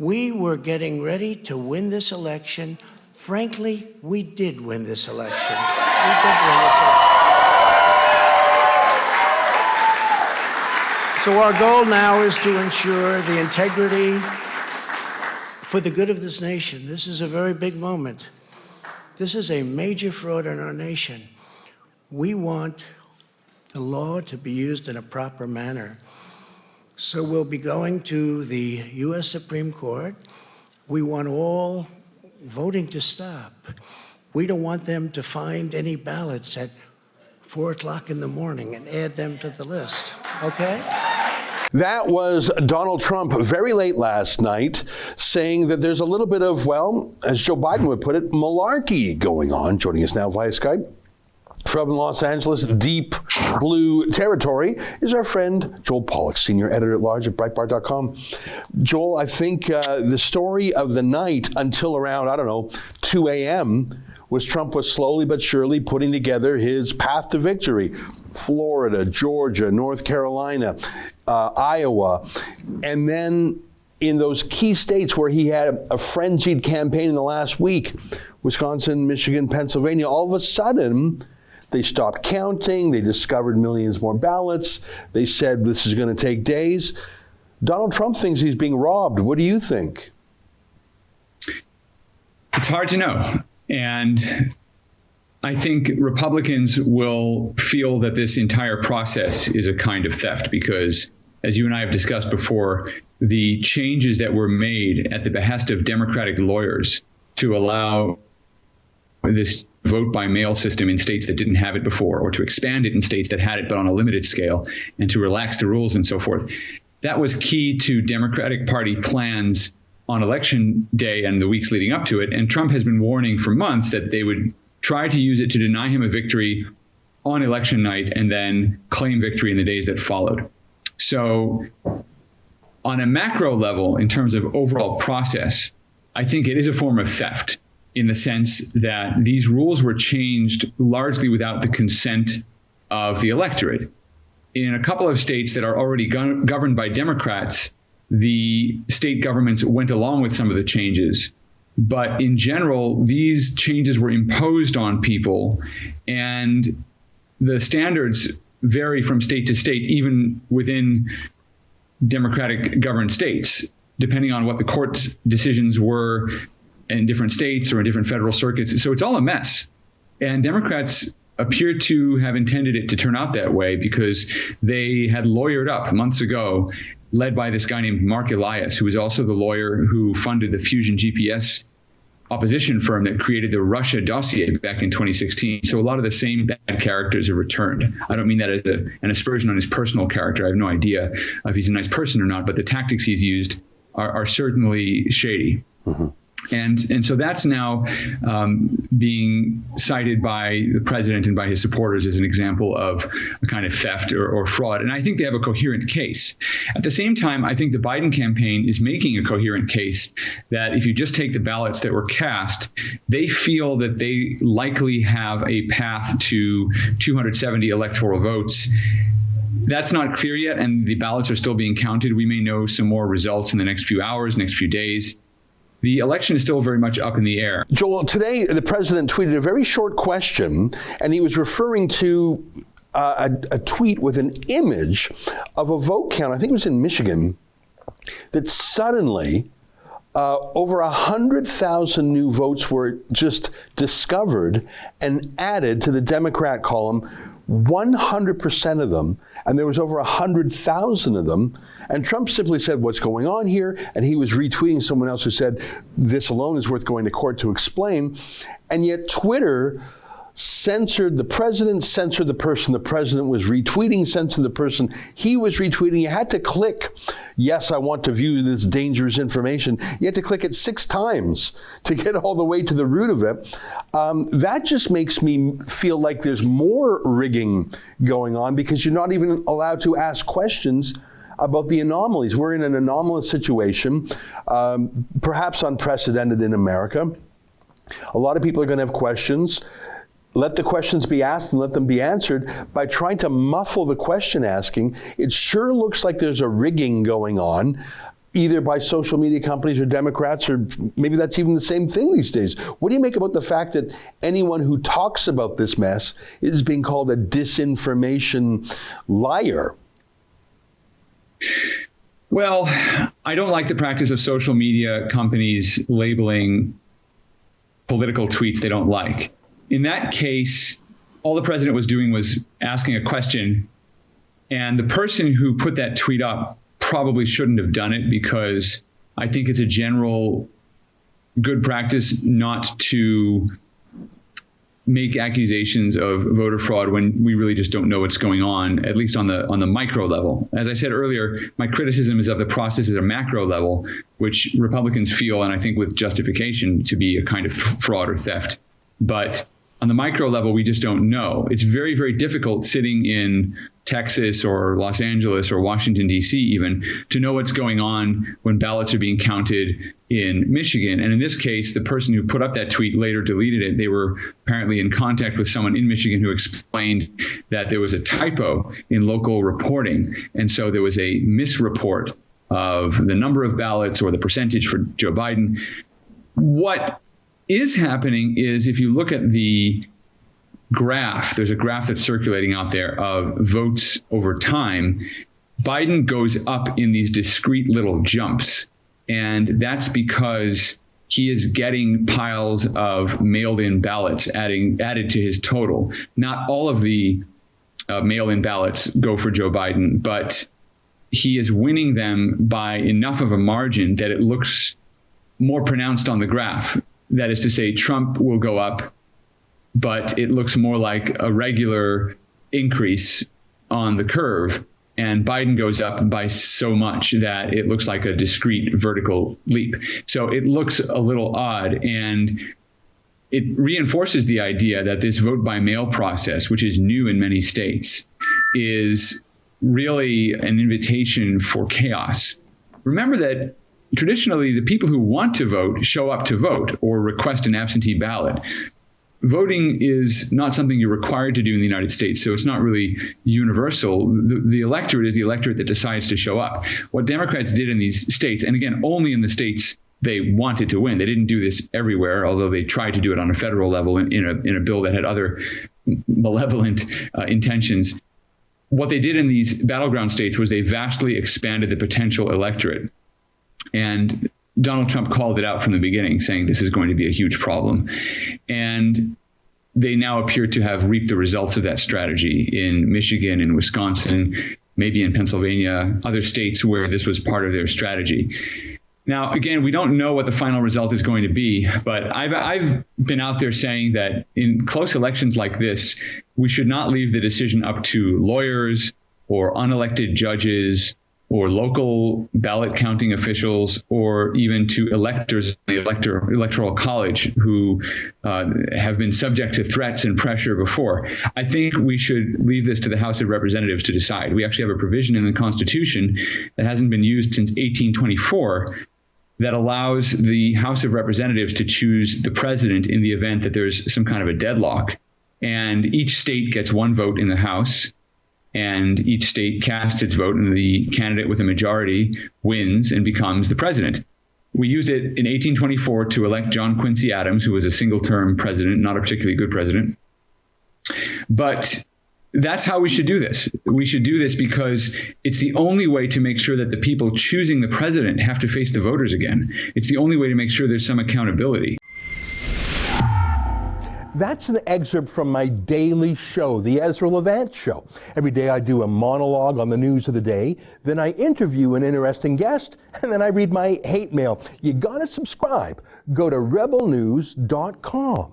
We were getting ready to win this election. Frankly, we did win this election. We did win this election. So our goal now is to ensure the integrity for the good of this nation. This is a very big moment. This is a major fraud in our nation. We want the law to be used in a proper manner. So we'll be going to the U.S. Supreme Court. We want all voting to stop. We don't want them to find any ballots at 4 o'clock in the morning and add them to the list, okay? That was Donald Trump very late last night saying that there's a little bit of, well, as Joe Biden would put it, malarkey going on. Joining us now via Skype from Los Angeles, deep blue territory, is our friend Joel Pollak, senior editor-at-large at Breitbart.com. Joel, I think the story of the night until around, 2 a.m., was Trump was slowly but surely putting together his path to victory. Florida, Georgia, North Carolina, Iowa, and then in those key states where he had a frenzied campaign in the last week, Wisconsin, Michigan, Pennsylvania, all of a sudden, they stopped counting. They discovered millions more ballots. They said this is going to take days. Donald Trump thinks he's being robbed. What do you think? It's hard to know. And I think Republicans will feel that this entire process is a kind of theft because, as you and I have discussed before, the changes that were made at the behest of Democratic lawyers to allow this vote by mail system in states that didn't have it before, or to expand it in states that had it but on a limited scale, and to relax the rules and so forth. That was key to Democratic Party plans on election day and the weeks leading up to it. And Trump has been warning for months that they would try to use it to deny him a victory on election night and then claim victory in the days that followed. So on a macro level, in terms of overall process, I think it is a form of theft, in the sense that these rules were changed largely without the consent of the electorate. In a couple of states that are already governed by Democrats, the state governments went along with some of the changes. But in general, these changes were imposed on people, and the standards vary from state to state, even within Democratic governed states, depending on what the court's decisions were in different states or in different federal circuits. So it's all a mess. And Democrats appear to have intended it to turn out that way because they had lawyered up months ago, led by this guy named Mark Elias, who was also the lawyer who funded the Fusion GPS opposition firm that created the Russia dossier back in 2016. So a lot of the same bad characters have returned. I don't mean that as an aspersion on his personal character. I have no idea if he's a nice person or not, but the tactics he's used are certainly shady. Mm-hmm. And so that's now being cited by the president and by his supporters as an example of a kind of theft or fraud. And I think they have a coherent case. At the same time, I think the Biden campaign is making a coherent case that if you just take the ballots that were cast, they feel that they likely have a path to 270 electoral votes. That's not clear yet, and the ballots are still being counted. We may know some more results in the next few hours, next few days. The election is still very much up in the air. Joel, today the president tweeted a very short question, and he was referring to a tweet with an image of a vote count, I think it was in Michigan, that suddenly over 100,000 new votes were just discovered and added to the Democrat column, 100% of them, and there was over 100,000 of them. And Trump simply said, what's going on here? And he was retweeting someone else who said, this alone is worth going to court to explain. And yet Twitter censored the president, censored the person the president was retweeting, censored the person he was retweeting. You had to click, yes, I want to view this dangerous information. You had to click it 6 times to get all the way to the root of it. That just makes me feel like there's more rigging going on because you're not even allowed to ask questions about the anomalies. We're in an anomalous situation, perhaps unprecedented in America. A lot of people are going to have questions. Let the questions be asked and let them be answered. By trying to muffle the question asking, it sure looks like there's a rigging going on. either by social media companies or Democrats, or maybe that's even the same thing these days. What do you make about the fact that anyone who talks about this mess is being called a disinformation liar? Well, I don't like the practice of social media companies labeling political tweets they don't like. In that case, all the president was doing was asking a question, and the person who put that tweet up probably shouldn't have done it, because I think it's a general good practice not to make accusations of voter fraud when we really just don't know what's going on, at least on the micro level. As I said earlier, my criticism is of the process at a macro level, which Republicans feel, and I think with justification, to be a kind of fraud or theft. But on the micro level, we just don't know. It's very, very difficult sitting in Texas or Los Angeles or Washington, D.C. even, to know what's going on when ballots are being counted in Michigan. And in this case, the person who put up that tweet later deleted it. They were apparently in contact with someone in Michigan who explained that there was a typo in local reporting. And so there was a misreport of the number of ballots or the percentage for Joe Biden. What is happening is, if you look at the graph, there's a graph that's circulating out there of votes over time. Biden goes up in these discrete little jumps. And that's because he is getting piles of mailed-in ballots added to his total. Not all of the mail-in ballots go for Joe Biden, but he is winning them by enough of a margin that it looks more pronounced on the graph. That is to say, Trump will go up, but it looks more like a regular increase on the curve. And Biden goes up by so much that it looks like a discrete vertical leap. So it looks a little odd, and it reinforces the idea that this vote by mail process, which is new in many states, is really an invitation for chaos. Remember that traditionally, the people who want to vote show up to vote or request an absentee ballot. Voting is not something you're required to do in the United States, so it's not really universal. The electorate is the electorate that decides to show up. What Democrats did in these states, and again, only in the states they wanted to win. They didn't do this everywhere, although they tried to do it on a federal level in a bill that had other malevolent intentions. What they did in these battleground states was they vastly expanded the potential electorate. And Donald Trump called it out from the beginning, saying this is going to be a huge problem. And they now appear to have reaped the results of that strategy in Michigan and Wisconsin, maybe in Pennsylvania, other states where this was part of their strategy. Now, again, we don't know what the final result is going to be, but I've been out there saying that in close elections like this, we should not leave the decision up to lawyers or unelected judges or local ballot counting officials, or even to electors in the electoral college who have been subject to threats and pressure before. I think we should leave this to the House of Representatives to decide. We actually have a provision in the Constitution that hasn't been used since 1824 that allows the House of Representatives to choose the president in the event that there's some kind of a deadlock. And each state gets one vote in the House, and each state casts its vote, and the candidate with a majority wins and becomes the president. We used it in 1824 to elect John Quincy Adams, who was a single-term president, not a particularly good president. But that's how we should do this. We should do this because it's the only way to make sure that the people choosing the president have to face the voters again. It's the only way to make sure there's some accountability. That's an excerpt from my daily show, The Ezra Levant Show. Every day I do a monologue on the news of the day, then I interview an interesting guest, and then I read my hate mail. You gotta subscribe. Go to rebelnews.com.